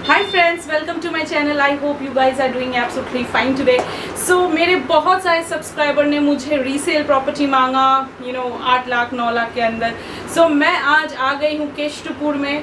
Hi friends, welcome to my channel. I hope you guys are doing absolutely fine today. So मेरे बहुत सारे subscriber ने मुझे resale property मांगा 8 लाख 9 लाख के अंदर। सो मैं आज आ गई हूँ केशटपुर में,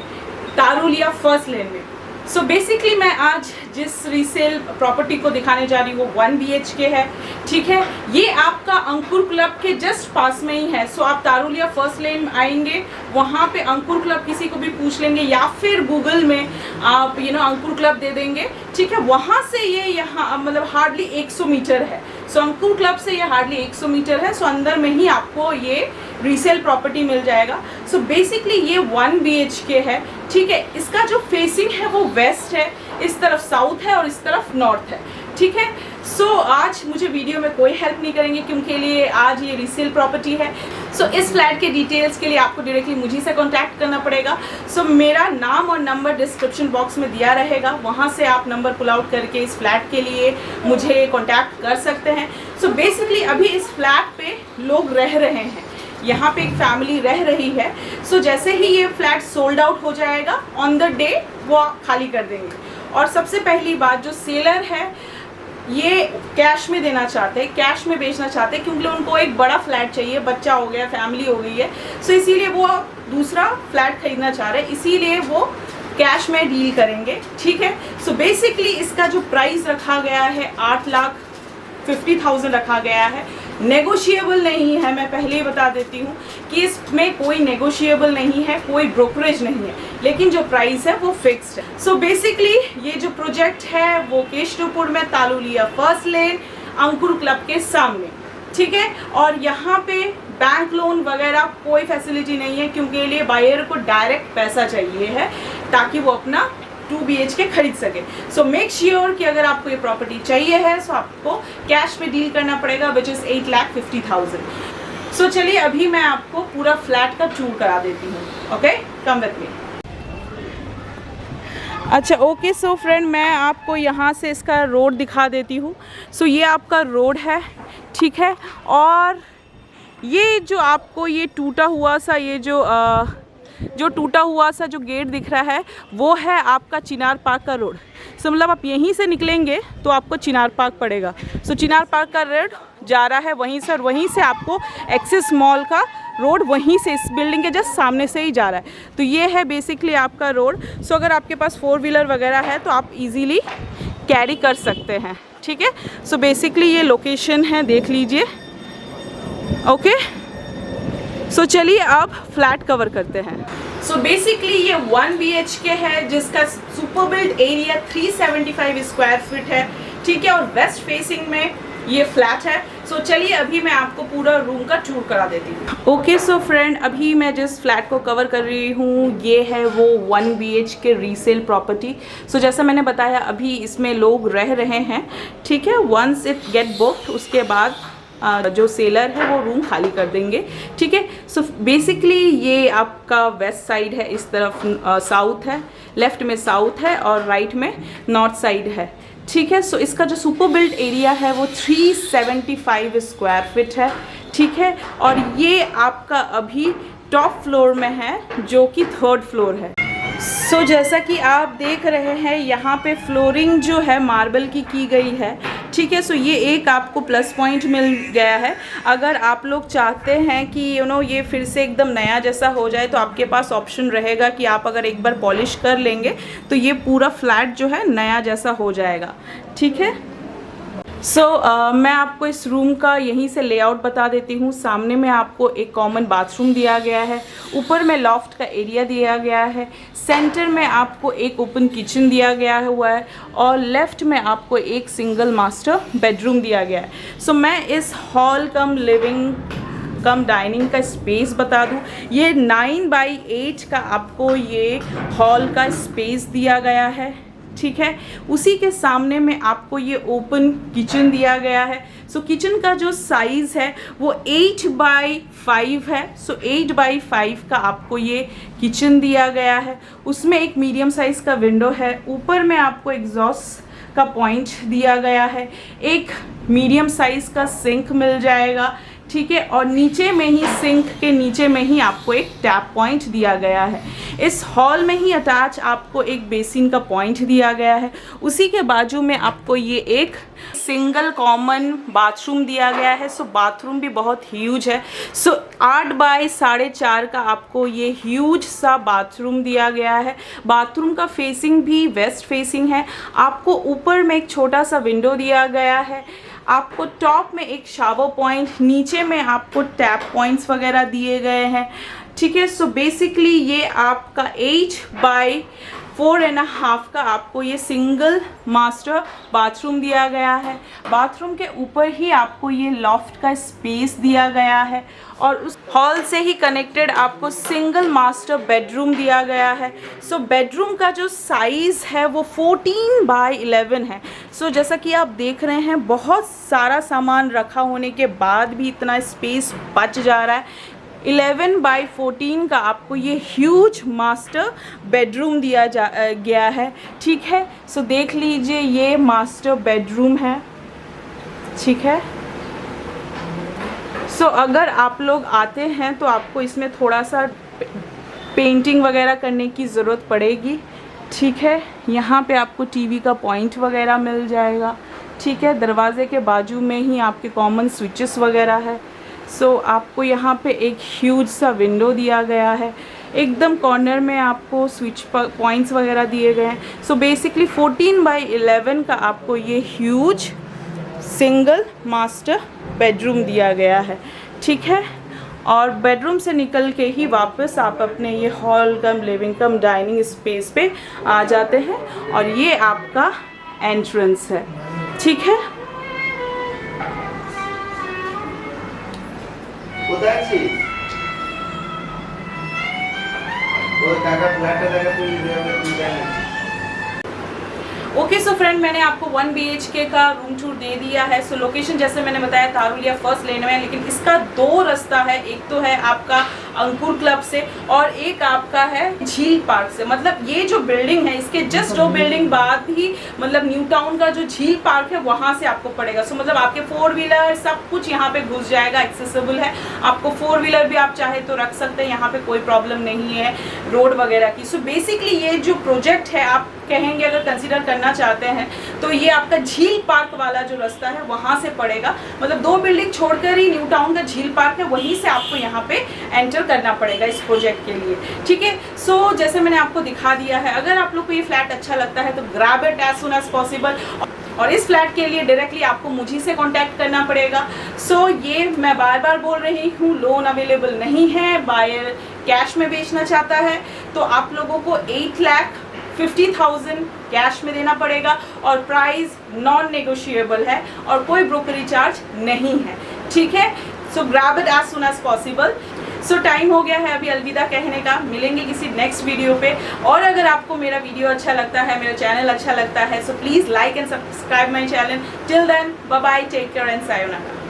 तारुलिया फर्स्ट लेन में। सो बेसिकली मैं आज जिस रीसेल प्रॉपर्टी को दिखाने जा रही हूँ वो 1 BHK है, ठीक है। ये आपका अंकुर क्लब के जस्ट पास में ही है। सो आप तारुलिया फर्स्ट लेन आएंगे, वहाँ पे अंकुर क्लब किसी को भी पूछ लेंगे या फिर गूगल में आप अंकुर क्लब दे देंगे, ठीक है। वहाँ से ये यहाँ मतलब हार्डली 100 मीटर है। सो अंकुर क्लब से ये हार्डली 100 मीटर है। सो अंदर में ही आपको ये रीसेल प्रॉपर्टी मिल जाएगा। सो बेसिकली ये 1 BHK है, ठीक है। इसका जो फेसिंग है वो वेस्ट है, इस तरफ साउथ है और इस तरफ नॉर्थ है, ठीक है। सो आज मुझे वीडियो में कोई हेल्प नहीं करेंगे क्योंकि लिए आज ये रीसेल प्रॉपर्टी है। सो इस फ्लैट के डिटेल्स के लिए आपको डायरेक्टली मुझे से कांटेक्ट करना पड़ेगा। सो मेरा नाम और नंबर डिस्क्रिप्शन बॉक्स में दिया रहेगा, वहाँ से आप नंबर पुल आउट करके इस फ्लैट के लिए मुझे कांटेक्ट कर सकते हैं। सो बेसिकली अभी इस फ्लैट पे लोग रह रहे हैं, यहाँ पे एक फैमिली रह रही है। सो जैसे ही ये फ्लैट सोल्ड आउट हो जाएगा ऑन द डे वो खाली कर देंगे। और सबसे पहली बात, जो सेलर है ये कैश में देना चाहते हैं, कैश में बेचना चाहते हैं क्योंकि उनको एक बड़ा फ्लैट चाहिए, बच्चा हो गया, फैमिली हो गई है। सो इसीलिए वो दूसरा फ्लैट खरीदना चाह रहे हैं, इसीलिए वो कैश में डील करेंगे, ठीक है। सो बेसिकली इसका जो प्राइस रखा गया है 8,50,000 रखा गया है। नेगोशिएबल नहीं है, मैं पहले ही बता देती हूँ कि इसमें कोई नेगोशिएबल नहीं है, कोई ब्रोकरेज नहीं है, लेकिन जो प्राइस है वो फिक्स्ड है। सो बेसिकली ये जो प्रोजेक्ट है वो केशटपुर में तारुलिया फर्स्ट लेन अंकुर क्लब के सामने, ठीक है। और यहाँ पे बैंक लोन वगैरह कोई फैसिलिटी नहीं है क्योंकि लिए बायर को डायरेक्ट पैसा चाहिए है ताकि वो अपना 2 BHK खरीद सके। सो मेक श्योर कि अगर आपको ये प्रॉपर्टी चाहिए है तो आपको कैश पे डील करना पड़ेगा, विच इज़ 8,50,000। सो चलिए अभी मैं आपको पूरा फ्लैट का टूर करा देती हूँ। Okay, come with me. अच्छा ओके, सो फ्रेंड मैं आपको यहाँ से इसका रोड दिखा देती हूँ। सो ये आपका रोड है, ठीक है। और ये जो आपको ये टूटा हुआ सा ये जो टूटा हुआ सा जो गेट दिख रहा है वो है आपका चिनार पार्क का रोड। सो मतलब आप यहीं से निकलेंगे तो आपको चिनार पार्क पड़ेगा। सो चिनार पार्क का रोड जा रहा है वहीं से, और वहीं से आपको एक्सिस मॉल का रोड वहीं से इस बिल्डिंग के जस्ट सामने से ही जा रहा है। तो ये है बेसिकली आपका रोड। सो अगर आपके पास 4 व्हीलर वगैरह है तो आप इजीली कैरी कर सकते हैं, ठीक है। सो बेसिकली ये लोकेशन है, देख लीजिए। ओके, सो चलिए अब फ्लैट कवर करते हैं। सो बेसिकली ये 1 BHK है जिसका super build area 375 square feet है, ठीक है। और वेस्ट फेसिंग में ये फ्लैट है। सो चलिए अभी मैं आपको पूरा रूम का टूर करा देती हूँ। ओके, सो फ्रेंड अभी मैं जिस फ्लैट को कवर कर रही हूँ ये है वो 1 BHK रीसेल प्रॉपर्टी। सो जैसा मैंने बताया अभी इसमें लोग रह रहे हैं, ठीक है। वंस इट गेट बुक्ड उसके बाद जो सेलर है वो रूम खाली कर देंगे, ठीक है। सो बेसिकली ये आपका वेस्ट साइड है, इस तरफ साउथ है, लेफ्ट में साउथ है और राइट में नॉर्थ साइड है, ठीक है। सो इसका जो सुपर बिल्ड एरिया है वो 375 स्क्वायर फीट है, ठीक है। और ये आपका अभी टॉप फ्लोर में है जो कि 3rd फ्लोर है। सो जैसा कि आप देख रहे हैं यहाँ पे फ्लोरिंग जो है मार्बल की गई है, ठीक है। सो ये एक आपको प्लस पॉइंट मिल गया है। अगर आप लोग चाहते हैं कि ये फिर से एकदम नया जैसा हो जाए तो आपके पास ऑप्शन रहेगा कि आप अगर एक बार पॉलिश कर लेंगे तो ये पूरा फ्लैट जो है नया जैसा हो जाएगा, ठीक है। सो मैं आपको इस रूम का यहीं से लेआउट बता देती हूँ। सामने में आपको एक कॉमन बाथरूम दिया गया है, ऊपर में लॉफ्ट का एरिया दिया गया है, सेंटर में आपको एक ओपन किचन दिया गया हुआ है और लेफ़्ट में आपको एक सिंगल मास्टर बेडरूम दिया गया है। सो मैं इस हॉल कम लिविंग कम डाइनिंग का स्पेस बता दूं, ये 9x8 का आपको ये हॉल का स्पेस दिया गया है, ठीक है। उसी के सामने में आपको ये ओपन किचन दिया गया है। सो किचन का जो साइज़ है वो 8x5 है। सो 8x5 का आपको ये किचन दिया गया है। उसमें एक मीडियम साइज़ का विंडो है, ऊपर में आपको एग्जॉस्ट का पॉइंट दिया गया है, एक मीडियम साइज़ का सिंक मिल जाएगा, ठीक है। और नीचे में ही सिंक के नीचे में ही आपको एक टैप पॉइंट दिया गया है। इस हॉल में ही अटैच आपको एक बेसिन का पॉइंट दिया गया है। उसी के बाजू में आपको ये एक सिंगल कॉमन बाथरूम दिया गया है। सो बाथरूम भी बहुत ह्यूज है। सो 8 बाय 4.5 का आपको ये ह्यूज सा बाथरूम दिया गया है। बाथरूम का फेसिंग भी वेस्ट फेसिंग है। आपको ऊपर में एक छोटा सा विंडो दिया गया है। आपको टॉप में एक शावर पॉइंट, नीचे में आपको टैप पॉइंट्स वगैरह दिए गए हैं, ठीक है। सो बेसिकली ये आपका 8 बाय 4.5 का आपको ये सिंगल मास्टर बाथरूम दिया गया है। बाथरूम के ऊपर ही आपको ये लॉफ्ट का स्पेस दिया गया है और उस हॉल से ही कनेक्टेड आपको सिंगल मास्टर बेडरूम दिया गया है। सो बेडरूम का जो साइज़ है वो 14 बाय 11 है। सो जैसा कि आप देख रहे हैं, बहुत सारा सामान रखा होने के बाद भी इतना स्पेस बच जा रहा है। 11 बाय 14 का आपको ये ह्यूज मास्टर बेडरूम दिया गया है, ठीक है। सो देख लीजिए, ये मास्टर बेडरूम है, ठीक है। सो अगर आप लोग आते हैं तो आपको इसमें थोड़ा सा पेंटिंग वगैरह करने की ज़रूरत पड़ेगी, ठीक है। यहाँ पे आपको टीवी का पॉइंट वगैरह मिल जाएगा, ठीक है। दरवाजे के बाजू में ही आपके कॉमन स्विचेस वगैरह है। सो आपको यहाँ पे एक ह्यूज सा विंडो दिया गया है। एकदम कॉर्नर में आपको स्विच पॉइंट्स वगैरह दिए गए हैं। सो बेसिकली 14 बाय 11 का आपको ये ह्यूज सिंगल मास्टर बेडरूम दिया गया है, ठीक है। और बेडरूम से निकल के ही वापस आप अपने ये हॉल कम लिविंग कम डाइनिंग स्पेस पे आ जाते हैं और ये आपका एंट्रेंस है, ठीक है। ओके, सो फ्रेंड, मैंने आपको 1 BHK का रूम टूर दे दिया है। सो लोकेशन जैसे मैंने बताया तारुलिया फर्स्ट लेन में है, लेकिन इसका 2 रास्ता है। एक तो है आपका अंकुर क्लब से और एक आपका है झील पार्क से। मतलब ये जो बिल्डिंग है इसके जस्ट 2 बिल्डिंग बाद ही मतलब न्यू टाउन का जो झील पार्क है वहाँ से आपको पड़ेगा। सो मतलब आपके 4 व्हीलर सब कुछ यहाँ पे घुस जाएगा, एक्सेसिबल है। आपको 4 व्हीलर भी आप चाहे तो रख सकते हैं, यहाँ पे कोई प्रॉब्लम नहीं है रोड वगैरह की। सो बेसिकली ये जो प्रोजेक्ट है, आप कहेंगे अगर कंसीडर करना चाहते हैं तो ये आपका झील पार्क वाला जो रास्ता है वहाँ से पड़ेगा। मतलब 2 बिल्डिंग छोड़कर ही न्यू टाउन का झील पार्क है, वहीं से आपको यहाँ पे एंटर करना पड़ेगा इस प्रोजेक्ट के लिए, ठीक है। सो जैसे मैंने आपको दिखा दिया है, अगर आप लोग को ये फ्लैट अच्छा लगता है तो grab it as soon as possible. और इस फ्लैट के लिए डायरेक्टली आपको मुझी से कांटेक्ट करना पड़ेगा। सो ये मैं बार बार बोल रही हूँ, लोन अवेलेबल नहीं है। बायर कैश में बेचना चाहता है तो आप लोगों को 8,50,000 कैश में देना पड़ेगा और प्राइस नॉन नेगोशिएबल है और कोई ब्रोकरी चार्ज नहीं है, ठीक है। So grab it as soon as possible. So time हो गया है अभी अलविदा कहने का। मिलेंगे किसी नेक्स्ट वीडियो पे। और अगर आपको मेरा वीडियो अच्छा लगता है, मेरा चैनल अच्छा लगता है, so please like and subscribe my channel. Till then, bye bye, take care and sayonara.